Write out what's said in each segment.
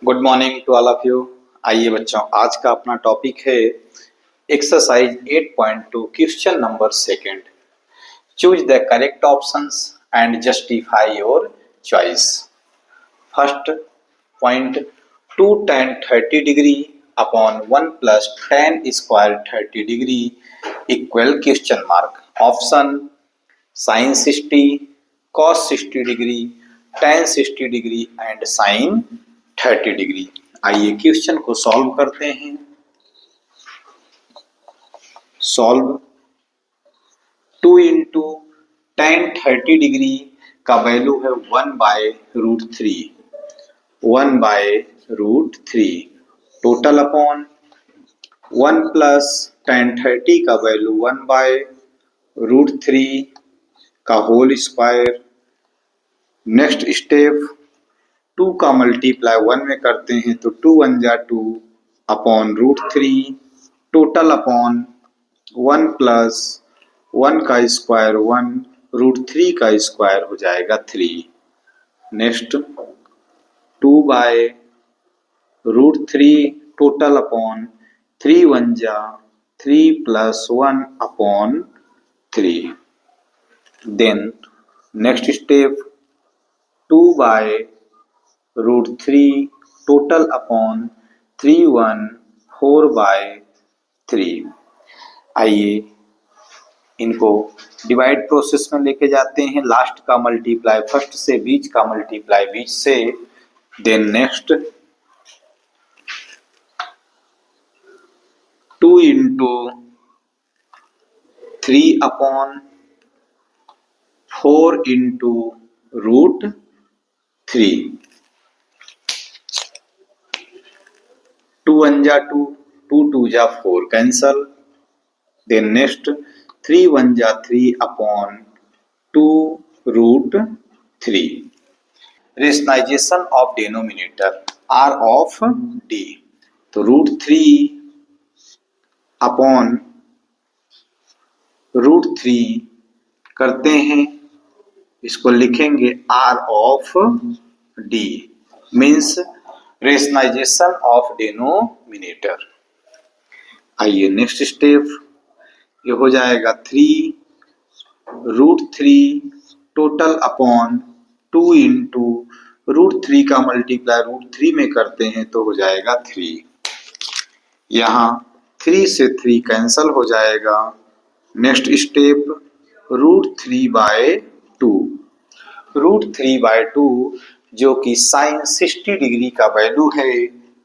Good morning to all of you. आइए बच्चों, आज का अपना टॉपिक है exercise 8.2 question number second. Choose the correct options and justify your choice. First point, 2 tan 30 degree upon 1 plus tan square 30 degree equal question mark. Option sin 60, cos 60 degree, tan 60 degree and sin 30 degree. आइए question को solve करते हैं। Solve 2 into tan 30 degree का value है 1/√3, 1/√3 total upon 1 plus tan 30 का value 1/√3 का whole square. Next step, 2 का multiply 1 में करते हैं तो 2 1 जा 2 अपॉन √3 टोटल अपॉन 1 प्लस 1 का स्क्वायर 1 √3 का स्क्वायर हो जाएगा 3। नेक्स्ट 2/√3 टोटल अपॉन 3 1 जा 3 plus 1 upon 3। Then next step, 2/√3 total upon 3 1 4/3। आइए इनको डिवाइड प्रोसेस में लेके जाते हैं। लास्ट का मल्टीप्लाई फर्स्ट से, बीच का मल्टीप्लाई बीच से। Then next 2 into 3 upon 4 into √3, 2 1 जा 2, 2 2 जा 4 कैंसल। देन नेक्स्ट 3 1 जा 3 upon 2√3। Rationalization of denominator R of D, तो √3 अपॉन √3 करते हैं, इसको लिखेंगे R of D, means rationalization of denominator. आइए नेक्स्ट स्टेप, ये हो जाएगा 3√3 टोटल अपॉन 2 इंटू √3 का मल्टीप्लाई √3 में करते हैं तो हो जाएगा 3। यहाँ 3 से 3 कैंसल हो जाएगा। नेक्स्ट स्टेप √3/2, √3/2 जो कि sin 60 डिग्री का वैल्यू है,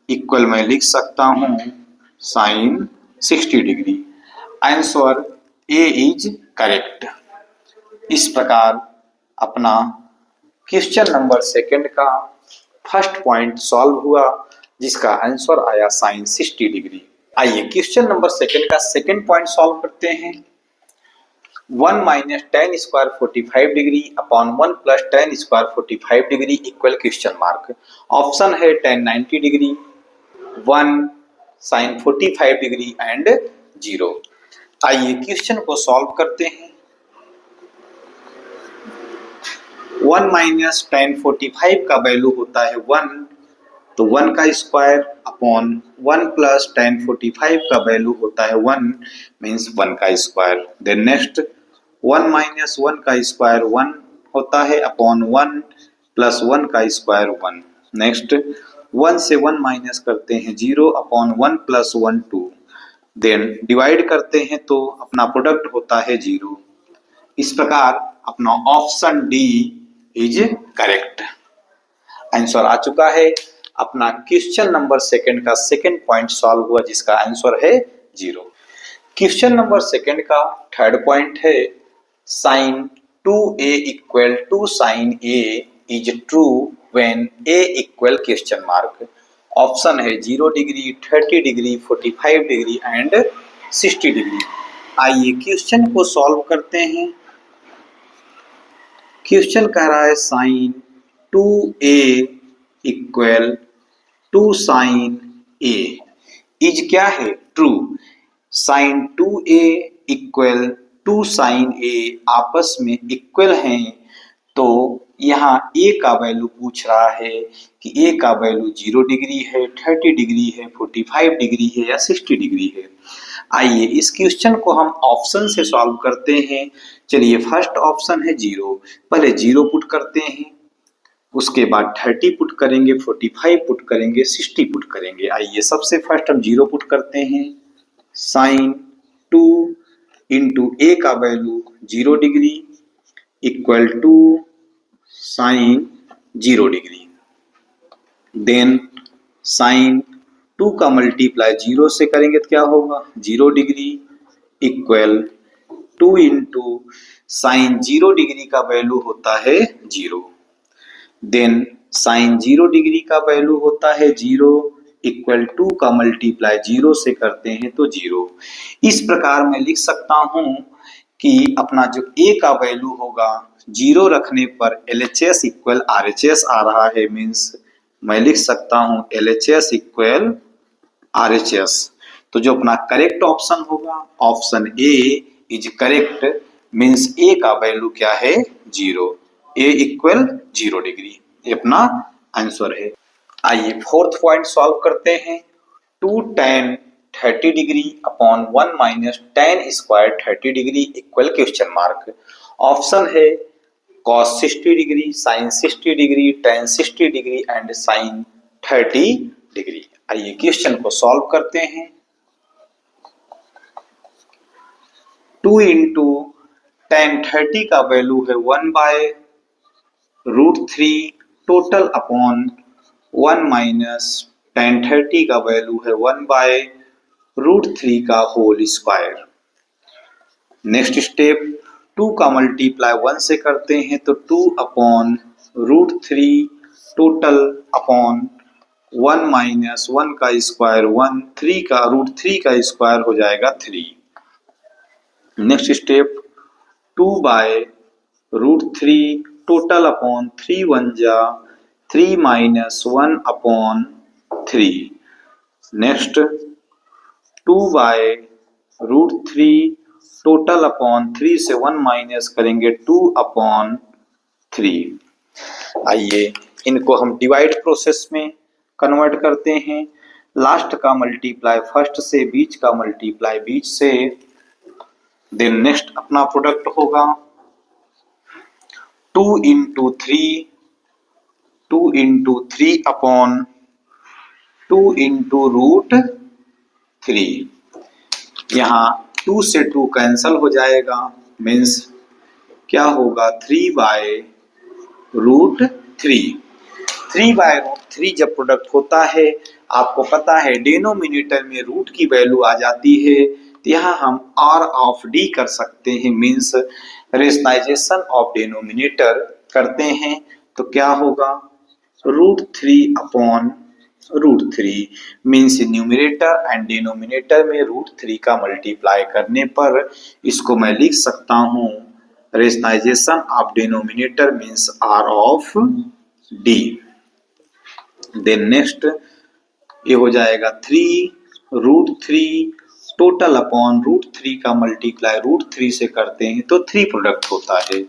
इक्वल मैं लिख सकता हूं sin 60 degree. Answer A is correct. इस प्रकार अपना क्वेश्चन नंबर सेकंड का फर्स्ट पॉइंट सॉल्व हुआ, जिसका आंसर आया sin 60 डिग्री। आइए क्वेश्चन नंबर सेकंड का सेकंड पॉइंट सॉल्व करते हैं। 1 minus tan square 45 degree upon 1 plus tan square 45 degree equal question mark. Option है tan 90 degree, 1 sin 45 degree and 0। आइए क्वेश्चन को सॉल्व करते हैं। 1 माइनस tan 45 का वैल्यू होता है 1, तो 1 का स्क्वायर अपॉन 1 प्लस tan 45 का वैल्यू होता है 1, मीन्स 1 का स्क्वायर। देन नेक्स्ट 1 माइनस 1 का स्क्वायर 1 होता है अपॉन 1 प्लस 1 का स्क्वायर 1। नेक्स्ट 1 से 1 माइनस करते हैं 0 अपॉन 1 प्लस 1 2। देन डिवाइड करते हैं तो अपना प्रोडक्ट होता है 0। इस प्रकार अपना option D is correct. Answer आ चुका है। अपना क्वेश्चन नंबर सेकंड का सेकंड पॉइंट सॉल्व हुआ, जिसका आंसर है 0। क्वेश्चन नंबर सेकंड का थर्ड पॉइंट है sin 2a equal to sin a is true when a equal question mark. Option है 0 degree, 30 degree, 45 degree and 60 degree. आइए question को solve करते हैं। क्वेश्चन कह रहा है sin 2a equal to sin a is क्या है, true. sin 2a equal to sin a आपस में इक्वल हैं, तो यहाँ ए का वैल्यू पूछ रहा है कि ए का वैल्यू 0 डिग्री है, 30 डिग्री है, 45 डिग्री है या 60 डिग्री है। आइए इस क्वेश्चन को हम ऑप्शन से सॉल्व करते हैं। चलिए फर्स्ट ऑप्शन है 0, पहले 0 पुट करते हैं, उसके बाद 30 पुट करेंगे, 45 पुट करेंगे, 60 पुट करेंगे। आइए सबसे फर्स्ट हम 0 पुट करते हैं। साइन 2 इंटू ए का value 0 degree equal to sine 0 degree. Then sine 2 का मल्टीप्लाई 0 से करेंगे तो क्या होगा 0 degree equal 2 into sine 0 degree का वैल्यू होता है 0। देन साइन 0 डिग्री का वैल्यू होता है 0 इक्वल 2 का मल्टीप्लाई 0 से करते हैं तो 0। इस प्रकार मैं लिख सकता हूं कि अपना जो a का वैल्यू होगा 0 रखने पर LHS इक्वल RHS आ रहा है, मीन्स मैं लिख सकता हूं LHS इक्वल RHS। तो जो अपना करेक्ट ऑप्शन होगा option A is correct, means a का वैल्यू क्या है 0, a इक्वल 0 डिग्री, ये अपना आंसर है। आइए फोर्थ पॉइंट सॉल्व करते हैं। 2 tan 30 degree upon 1 minus tan square 30 degree equal question mark. Option है cos 60 degree, sin 60 degree, tan 60 degree and sin 30 degree. आइए क्वेश्चन को सॉल्व करते हैं। 2 इंटू tan 30 का वैल्यू है 1/√3 टोटल अपॉन 1 माइनस tan 30 का वैल्यू है 1/√3 का होल स्क्वायर। नेक्स्ट स्टेप 2 का मल्टीप्लाई 1 से करते हैं तो 2 अपॉन √3 टोटल अपॉन 1 माइनस 1 का स्क्वायर 1, 3 का √3 का स्क्वायर हो जाएगा 3। नेक्स्ट स्टेप 2/√3 टोटल अपॉन 3 1 जा 3 minus 1 upon 3। Next 2/√3 total upon 3 से 1 माइनस करेंगे 2 अपॉन 3। आइए इनको हम डिवाइड प्रोसेस में कन्वर्ट करते हैं। लास्ट का मल्टीप्लाई फर्स्ट से, बीच का मल्टीप्लाई बीच से, देन नेक्स्ट अपना प्रोडक्ट होगा 2 इंटू 3 अपॉन 2 इंटू √3। यहाँ 2 से 2 कैंसल हो जाएगा, मीन्स क्या होगा 3/√3। 3/√3 जब प्रोडक्ट होता है, आपको पता है डिनोमिनेटर में रूट की वैल्यू आ जाती है, तो यहाँ हम R ऑफ D कर सकते हैं, मीन्स रेशनलाइजेशन ऑफ डिनोमिनेटर करते हैं तो क्या होगा √3/√3 मीन्स न्यूमरेटर एंड डिनोमिनेटर में √3 का मल्टीप्लाई करने पर इसको मैं लिख सकता हूँ rationalization of denominator means R of D। Then next ये हो जाएगा 3√3 टोटल अपॉन √3 का मल्टीप्लाई √3 से करते हैं तो 3 प्रोडक्ट होता है।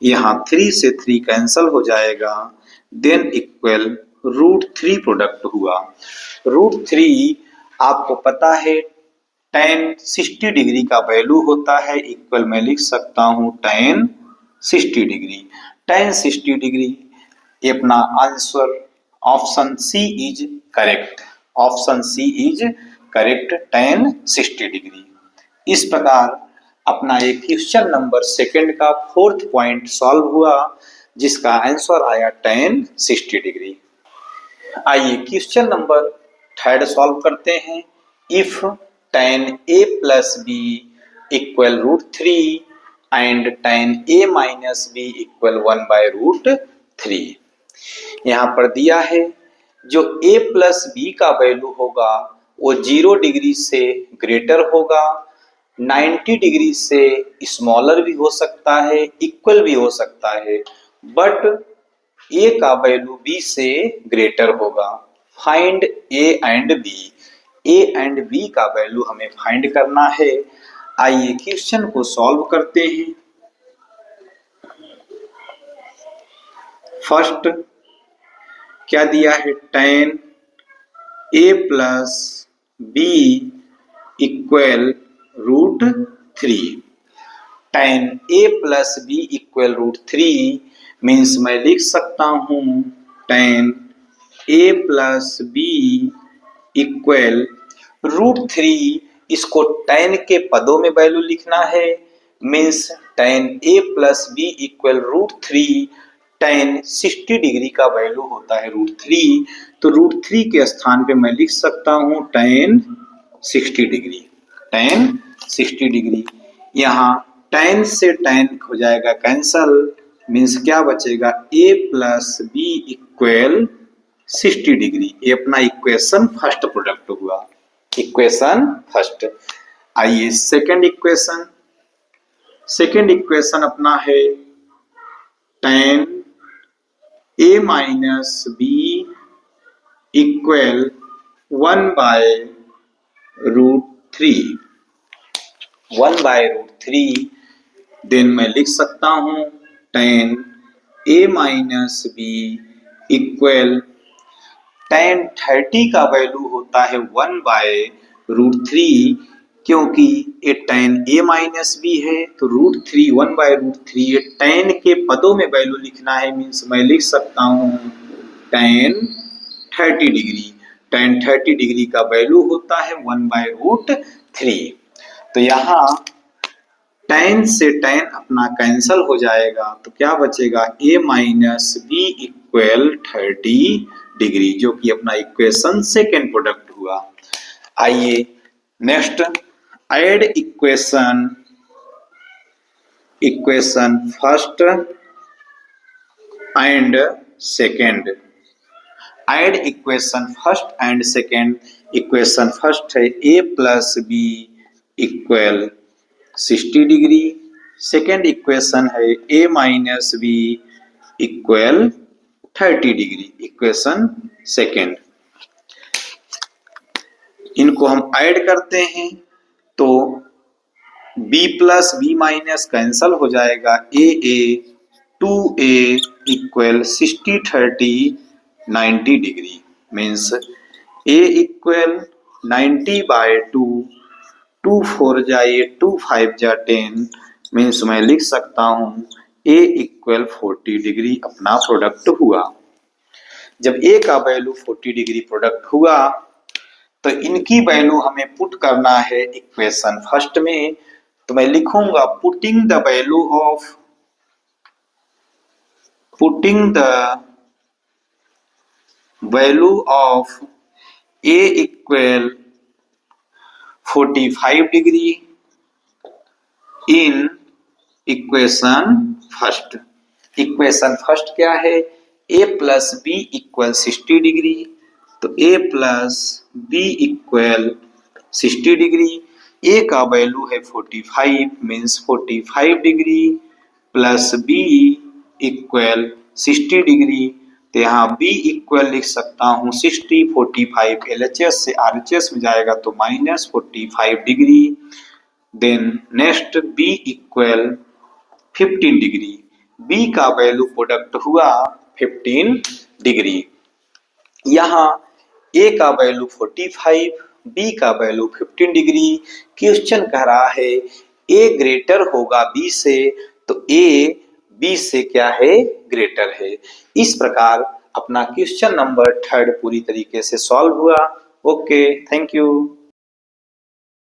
यहाँ 3 से 3 कैंसल हो जाएगा, देन इक्वल √3 प्रोडक्ट हुआ। √3 आपको पता है tan 60 डिग्री का वैल्यू होता है, इक्वल मैं लिख सकता हूँ tan 60 डिग्री। tan 60 डिग्री ये अपना answer option C is correct, option C is correct tan 60 degree. इस प्रकार अपना एक क्वेश्चन नंबर सेकंड का फोर्थ पॉइंट सॉल्व हुआ, जिसका आंसर आया tan 60 डिग्री। आइए क्वेश्चन नंबर थर्ड सॉल्व करते हैं। If tan a plus B equal √3 and tan a minus B equal 1/√3। यहाँ पर दिया है जो a प्लस बी का वैल्यू होगा वो 0 डिग्री से ग्रेटर होगा, 90 डिग्री से स्मॉलर भी हो सकता है, इक्वल भी हो सकता है, बट a का वैल्यू b से ग्रेटर होगा। Find a and b। a and b का वैल्यू हमें फाइंड करना है। आइए क्वेश्चन को सॉल्व करते हैं। फर्स्ट क्या दिया है, tan a plus B equal √3। tan a plus B equal √3 means मैं लिख सकता हूं tan a plus B equal √3। इसको tan के पदों में वैल्यू लिखना है, means tan a plus B equal √3। tan 60 degree का वैल्यू होता है √3, तो √3 के स्थान पे मैं लिख सकता हूं tan 60 डिग्री। tan 60 डिग्री, यहाँ tan से tan हो जाएगा कैंसल, मीन्स क्या बचेगा, a plus B equal 60 degree. ये अपना इक्वेशन फर्स्ट प्रोडक्ट हुआ, इक्वेशन फर्स्ट। आइए सेकंड इक्वेशन, सेकंड इक्वेशन अपना है tan a minus B equal 1/√3। 1/√3 then मैं लिख सकता हूं tan a minus B equal tan 30 का वैल्यू होता है 1/√3, क्योंकि ये tan a माइनस बी है तो √3 1/√3 ये tan के पदों में वैल्यू लिखना है, मीन्स मैं लिख सकता हूं tan 30 डिग्री। tan 30 डिग्री का वैल्यू होता है 1/√3। तो यहाँ tan से tan अपना कैंसल हो जाएगा, तो क्या बचेगा, a minus B equal 30 degree, जो कि अपना इक्वेशन सेकेंड प्रोडक्ट हुआ। आइए next add equation, equation first and second. Add equation first and second. Equation first है a plus B equal 60 degree. Second equation है a minus B equal 30 degree, equation second. इनको हम add करते हैं तो b plus B minus cancel हो जाएगा, a 2a equal 60 30 90 degree, means a equal 90/2, 2 4 जाए 2 5 जा 10, मीन्स मैं लिख सकता हूं a इक्वल 40 डिग्री अपना प्रोडक्ट हुआ। जब a का वैल्यू 40 डिग्री प्रोडक्ट हुआ तो इनकी वैल्यू हमें पुट करना है इक्वेशन फर्स्ट में, तो मैं लिखूंगा putting the value of a equal 45 degree in equation first. Equation first क्या है, a plus B equal 60 degree, तो a plus B equal 60 degree. a का वैल्यू है 45, means 45 degree plus b equal 60 degree, तो यहाँ b इक्वल लिख सकता हूँ 60, 45 LHS से RHS में जाएगा तो -45 degree. Then next b equal 15 degree, b का वैल्यू प्रोडक्ट हुआ 15 डिग्री। यहाँ a का वैल्यू 45, b का वैल्यू 15 डिग्री। क्वेश्चन कह रहा है a ग्रेटर होगा b से, तो a b से क्या है, ग्रेटर है। इस प्रकार अपना क्वेश्चन नंबर 3 पूरी तरीके से सॉल्व हुआ। Okay, thank you.